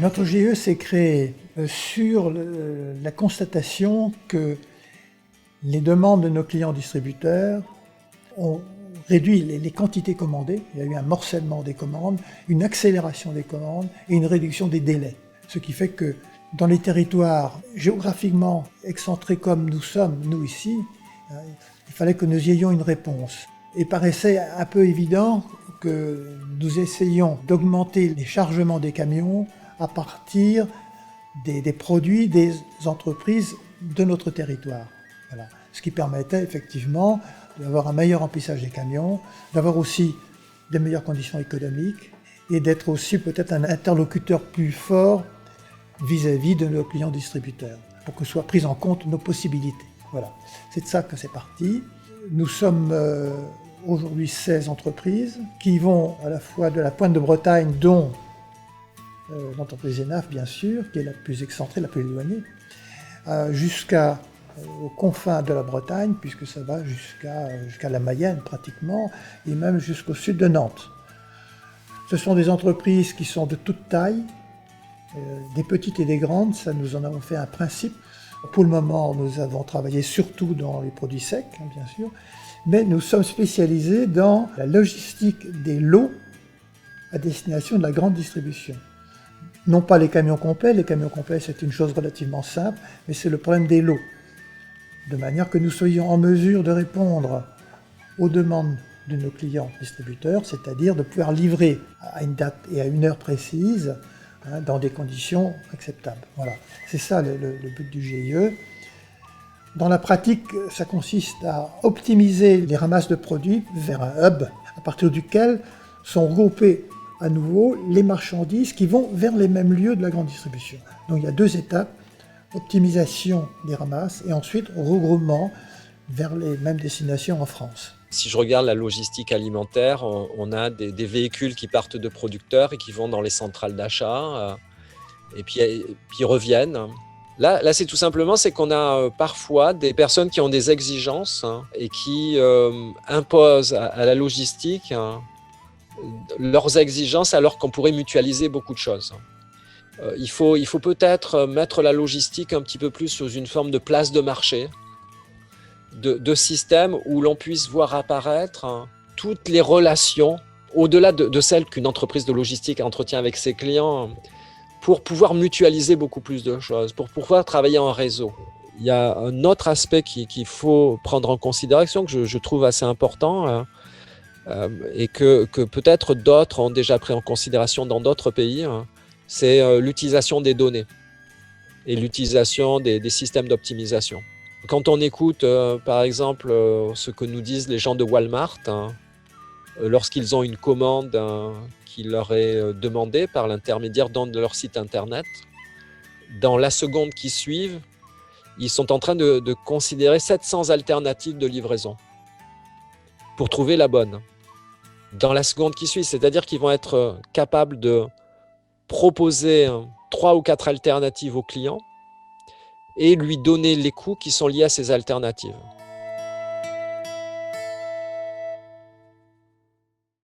Notre GIE s'est créé sur la constatation que les demandes de nos clients distributeurs ont réduit les quantités commandées. Il y a eu un morcellement des commandes, une accélération des commandes et une réduction des délais. Ce qui fait que dans les territoires géographiquement excentrés comme nous sommes, nous ici, il fallait que nous y ayons une réponse. Il paraissait un peu évident que nous essayions d'augmenter les chargements des camions à partir des produits des entreprises de notre territoire. Voilà. Ce qui permettait effectivement d'avoir un meilleur remplissage des camions, d'avoir aussi des meilleures conditions économiques et d'être aussi peut-être un interlocuteur plus fort vis-à-vis de nos clients distributeurs, pour que soient prises en compte nos possibilités. Voilà. C'est de ça que c'est parti. Nous sommes aujourd'hui 16 entreprises qui vont à la fois de la pointe de Bretagne, dont l'entreprise ENAF, bien sûr, qui est la plus excentrée, la plus éloignée, jusqu'aux confins de la Bretagne, puisque ça va jusqu'à la Mayenne pratiquement, et même jusqu'au sud de Nantes. Ce sont des entreprises qui sont de toute taille, des petites et des grandes, ça nous en avons fait un principe. Pour le moment, nous avons travaillé surtout dans les produits secs, bien sûr, mais nous sommes spécialisés dans la logistique des lots à destination de la grande distribution. Non pas les camions complets c'est une chose relativement simple, mais c'est le problème des lots. De manière que nous soyons en mesure de répondre aux demandes de nos clients distributeurs, c'est-à-dire de pouvoir livrer à une date et à une heure précise, dans des conditions acceptables. Voilà. C'est ça le but du GIE. Dans la pratique, ça consiste à optimiser les ramasses de produits vers un hub, à partir duquel sont regroupées à nouveau les marchandises qui vont vers les mêmes lieux de la grande distribution. Donc il y a 2 étapes, optimisation des ramasses et ensuite regroupement vers les mêmes destinations en France. Si je regarde la logistique alimentaire, on a des véhicules qui partent de producteurs et qui vont dans les centrales d'achat et puis reviennent. Là, c'est tout simplement qu'on a parfois des personnes qui ont des exigences et qui imposent à la logistique leurs exigences alors qu'on pourrait mutualiser beaucoup de choses. Il faut peut-être mettre la logistique un petit peu plus sous une forme de place de marché, de système où l'on puisse voir apparaître toutes les relations au-delà de celles qu'une entreprise de logistique entretient avec ses clients pour pouvoir mutualiser beaucoup plus de choses, pour pouvoir travailler en réseau. Il y a un autre aspect qu'il faut prendre en considération que je trouve assez important et que peut-être d'autres ont déjà pris en considération dans d'autres pays, c'est l'utilisation des données et l'utilisation des systèmes d'optimisation. Quand on écoute, par exemple, ce que nous disent les gens de Walmart, lorsqu'ils ont une commande qui leur est demandée par l'intermédiaire de leur site internet, dans la seconde qui suit, ils sont en train de considérer 700 alternatives de livraison pour trouver la bonne. Dans la seconde qui suit, c'est-à-dire qu'ils vont être capables de proposer 3 ou 4 alternatives au client et lui donner les coûts qui sont liés à ces alternatives.